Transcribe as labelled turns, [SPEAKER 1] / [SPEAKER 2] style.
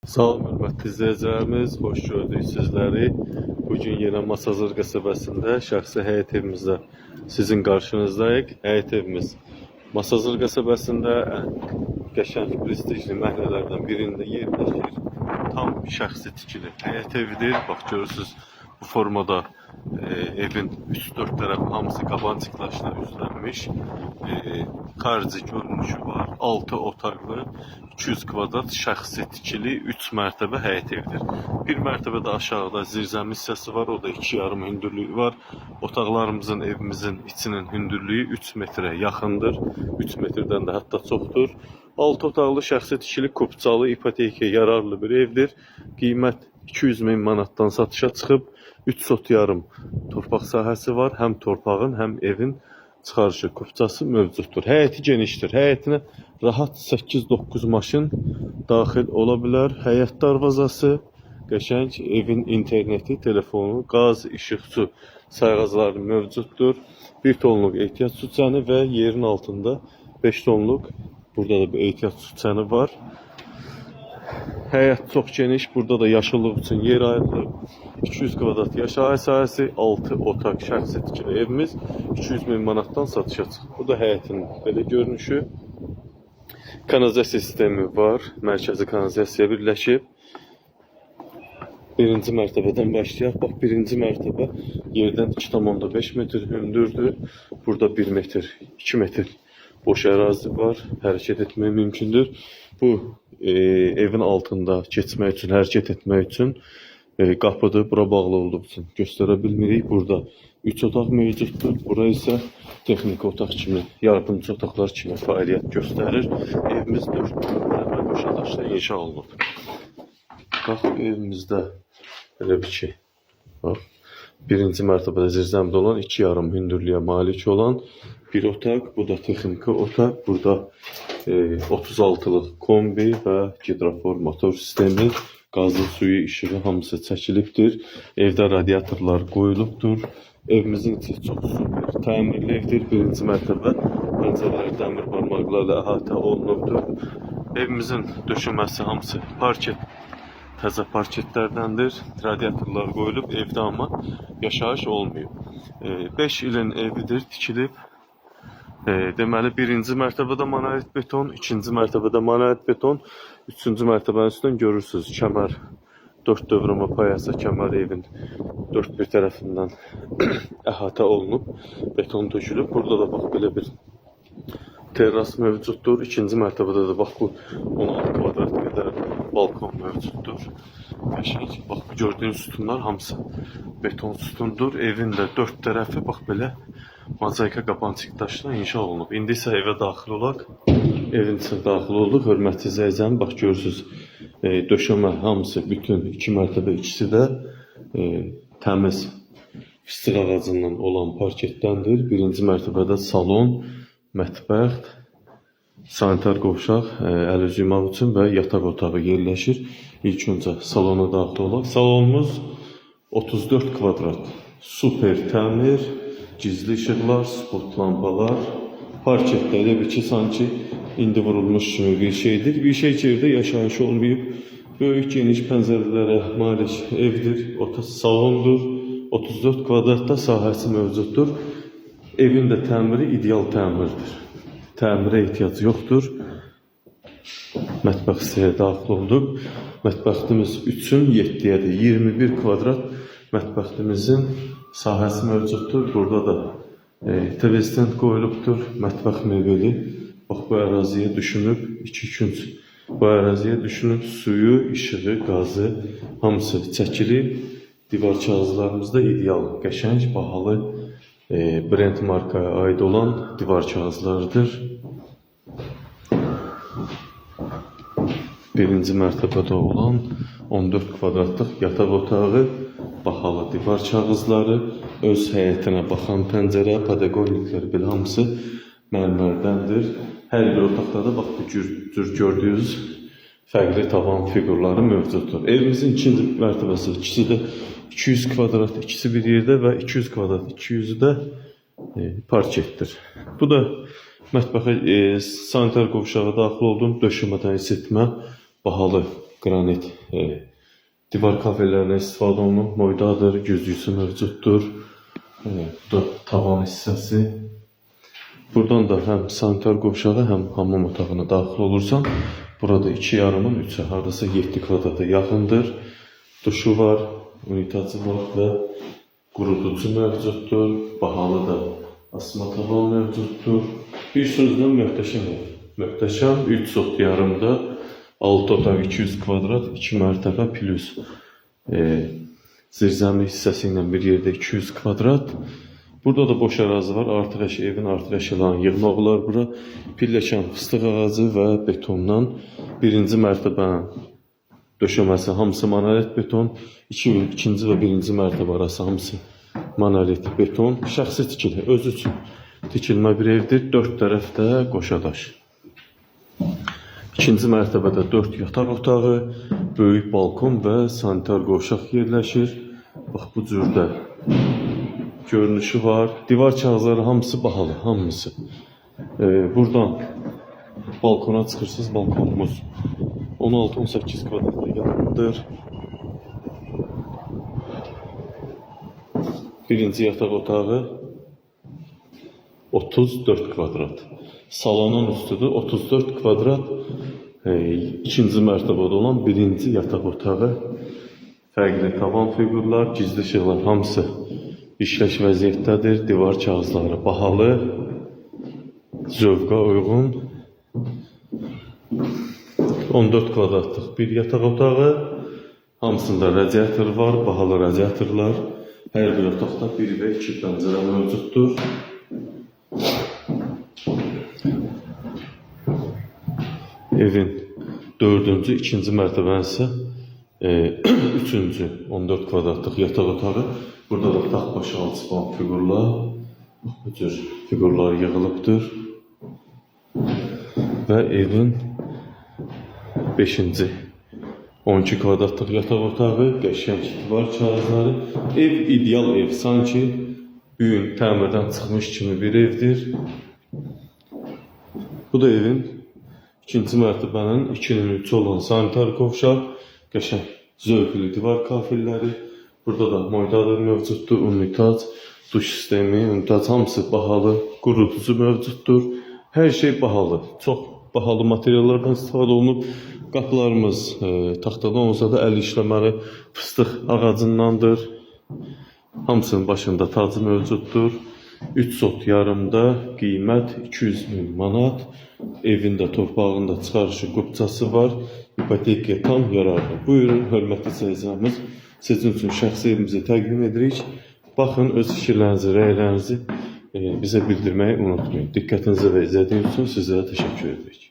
[SPEAKER 1] Salam hörmətli izləyicilərimiz, xoş gördük sizləri. Bugün yenə Masazır qəsəbəsində şəxsi həyət evimizdə sizin qarşınızdayıq. Həyət evimiz Masazır qəsəbəsində qəşəng prestijli məhəllələrdən birində yerləşir. Tam şəxsi tikili həyət evidir. Bax görürsünüz bu formada evin 3-4 tərəf hamısı qabancıqlaşla üzlənmiş. Xarici görünüşü var. 6 otaqlı 200 kvadrat şəxsi tikili 3 mərtəbə həyət evidir. Bir mərtəbədə aşağıda zirzəmi hissəsi var. O da 2,5 hündürlüyü var. Otaqlarımızın, evimizin içinin hündürlüyü 3 metrə yaxındır. 3 metrdən də hətta çoxdur. 6 otaqlı şəxsi tikili kupçalı ipotekaya yararlı bir evdir. Qiymət 200.000 manatdan satışa çıxıb. 3 sot yarım torpaq sahəsi var. Həm torpağın, həm evin çıxarışı, kupçası mövcuddur. Həyəti genişdir. Həyətinə rahat 8-9 maşın daxil ola bilər. Həyət darvazası, qəşəng evin interneti, telefonu, qaz, işıq, su sayğacları mövcuddur. 1 tonluq ehtiyat su çəni və yerin altında 5 tonluq burada da bir ehtiyat su çəni var. Həyət çox geniş. Burada da yaşıllıq üçün yer ayrılıb. 200 kvadrat yaşayış sahəsi, 6 otaq şəxsi tikili evimiz 200.000 manatdan satışa çıxıb. Bu da həyətin belə görünüşü. Kanalizasiya sistemi var. Mərkəzi kanalizasiya birləşib. Birinci mərtəbədən başlayaq. Bax, birinci mərtəbə yerdən 2,5 metr hündürdür. Burada 1 metr, 2 metr boş ərazi var. Hərəkət etmək mümkündür. Bu evin altında keçmək üçün, hərəkət etmək üçün qapıdır. Bura bağlı olduğu üçün göstərə bilmirik. Burada 3 otaq mövcuddur. Bura isə texniki otaq kimi, yardımcı otaqlar kimi fəaliyyət göstərir. Evimiz 4 mərtəbə qoşa daşla inşa olunub. Bax, evimizdə elə bir şey. Bax, birinci mərtəbədə zirzəmdə olan 2,5 hündürlüyə malik olan bir otaq. Bu da texniki otaq. Burada 36'lıq kombi və gidrofor motor sistemi, qazlı suyu, işığı hamısı çəkilibdir. Evdə radiatorlar qoyulubdur. Evimizin içi çox super təmirli evdir. Birinci mərtəbə pəncərələr dəmir barmaqlarla əhatə olunubdur. Evimizin döşəməsi hamısı parket, təzə parketlərdəndir. Radiatorlar qoyulub, evdə amma yaşayış olmuyor. 5 ilin evidir, tikilib. Deməli, birinci mərtəbədə monolit beton, ikinci mərtəbədə monolit beton, üçüncü mərtəbənin üstündən görürsünüz kəmər, 4 dövrəmə payasa kəmər evin 4 bir tərəfindən əhatə olunub, beton tökülüb. Burada da bax, belə bir terras mövcuddur. İkinci mərtəbədə də bax, bu 16 kvadrat qədər balkon mövcuddur. Qəşəng, bax, gördüyünüz sütunlar hamısı beton sütundur. Evin də 4 tərəfi bax, belə mozaika qabancıq daşla inşa olunub. İndi isə evə daxil olaq. Evin içində daxil olduq. Hörmətli izləyicilər, bax görürsünüz, döşəmə hamısı bütün 2 mərtəbə, ikisi də təmiz fıstık ağacından olan parketdəndir. Birinci mərtəbədə salon, mətbəx, sanitar qovşaq, əl üzü yumaq üçün və yataq otağı yerləşir. İlk öncə salona daxil olaq. Salonumuz 34 kvadrat, super təmir, gizli işıqlar, spot lampalar, parketdə elə bir ki, sanki indi vurulmuş kimi bir şeydir. Bir şey içeride yaşayış olmayıb. Böyük geniş pəncərələrə malik evdir. Salondur. 34 kvadratda sahəsi mövcuddur. Evin də təmiri ideal təmirdir. Təmirə ehtiyac yoxdur. Mətbəx hissəyə daxil olduq. Mətbəximiz 3-ün 7-yədir. 21 kvadrat mətbəximizin sahəsi mövcuddur. Burada da TV stand qoyulubdur. Mətbəx mebeli. Bax, bu əraziyə düşünüb, 2 künc bu əraziyə düşünüb, suyu, işığı, qazı hamısı çəkilib. Divar kağızlarımız da ideal, qəşəng, bahalı brend markaya aid olan divar kağızlarıdır. Birinci mərtəbədə olan 14 kvadratlıq yataq otağı, bahalı divar kağızları, öz həyətinə baxan pəncərə, pedagogiklər belə hamısı mərmərdəndir. Hər bir otaqda da bax, bu cür gördüyünüz fərqli tavan figurları mövcuddur. Evimizin ikinci mərtəbəsi, ikisi də 200 kvadrat, ikisi bir yerdə və 200 kvadrat, 200'ü də parketdir. Bu da mətbəxə sanitar qovşağa daxil oldum, döşəmədən isitmə, bahalı qranit divar kafelərinə istifadə olunan moydadır, güzgüsü mövcuddur. Bu da tavan hissəsi. Buradan da həm sanitar qovşağı, həm hamam otağına daxil olursan, burada 2,5-dan 3-ə, hardasa 7 kvadrata yaxındır. Duşu var, unitazı var və quruducu mövcuddur. Bahalı da asma tavan mövcuddur. Bir sözlə möhtəşəm ev. Möhtəşəm 3 sot yarımda 6 otaq 200 kvadrat, 2 mərtəbə plus zirzəmi hissəsi ilə bir yerdə 200 kvadrat. Burada da boş ərazi var. Artıq evin artıq əşyalarını yığmaq olar bura. Pilləkən fıstıq ağacı və betondan birinci mərtəbənin döşəməsi hamısı monolit beton, ikinci və birinci mərtəbə arası hamısı monolit beton. Şəxsi tikili, özü üçün tikilmə bir evdir. 4 tərəfdə qoşadaş. İkinci mərtəbədə 4 yataq otağı, böyük balkon və sanitar qovşaq yerləşir. Bax bu cürdə görünüşü var. Divar kağızları hamısı bahalı, hamısı. Buradan balkona çıxırsınız, balkonumuz 16-18 kvadrata yaxındır. Birinci yataq otağı 34 kvadrat. Salonun üstüdür 34 kvadrat. İkinci mərtəbədə olan birinci yataq otağı. Fərqli tavan fiqurlar, gizli işıqlar hamısı işləş vəziyyətdədir. Divar kağızları bahalı, zövqa uyğun. 14 kvadratlıq bir yataq otağı. Hamısında radiator var, bahalı radiatorlar. Hər bir otaqda 1 və 2 pəncərə mövcuddur. Evin 4-cü, 2-ci mərtəbənin isə 3-cü 14 kvadratlıq yataq otağı. Burada da taxt boşaltıcı olan fiqurlar, bu cür fiqurlar yığılıbdır. Və evin 5-ci 12 kvadratlıq yataq otağı, qəşəng divar kağızları. Ev ideal ev, sanki bu gün təmirdən çıxmış kimi bir evdir. Bu da evin 2-ci mərtəbənin 2-nin 3 olan sanitar qovşaq, qəşəng zövqlü divar kafilləri. Burada da moydadır mövcuddur, unitaz, duş sistemi, unitaz hamısı bahalı, quruducu mövcuddur. Hər şey bahalı, çox bahalı materiallardan istifadə olunub. Qapılarımız taxtadan olsa da əl işləməli fıstıq ağacındandır. Hamısının başında tacı mövcuddur. 3 sot yarımda qiymət 200.000 manat. Evində, torpağında çıxarışı qubçası var. İpotekaya tam yararlı. Buyurun, hörmətli seyircimiz, sizin üçün şəxsi evimizi təqdim edirik. Baxın, öz fikirlərinizi, rəylərinizi bizə bildirməyi unutmayın. Diqqətinizə və izlədiyiniz üçün sizlərə təşəkkür edirik.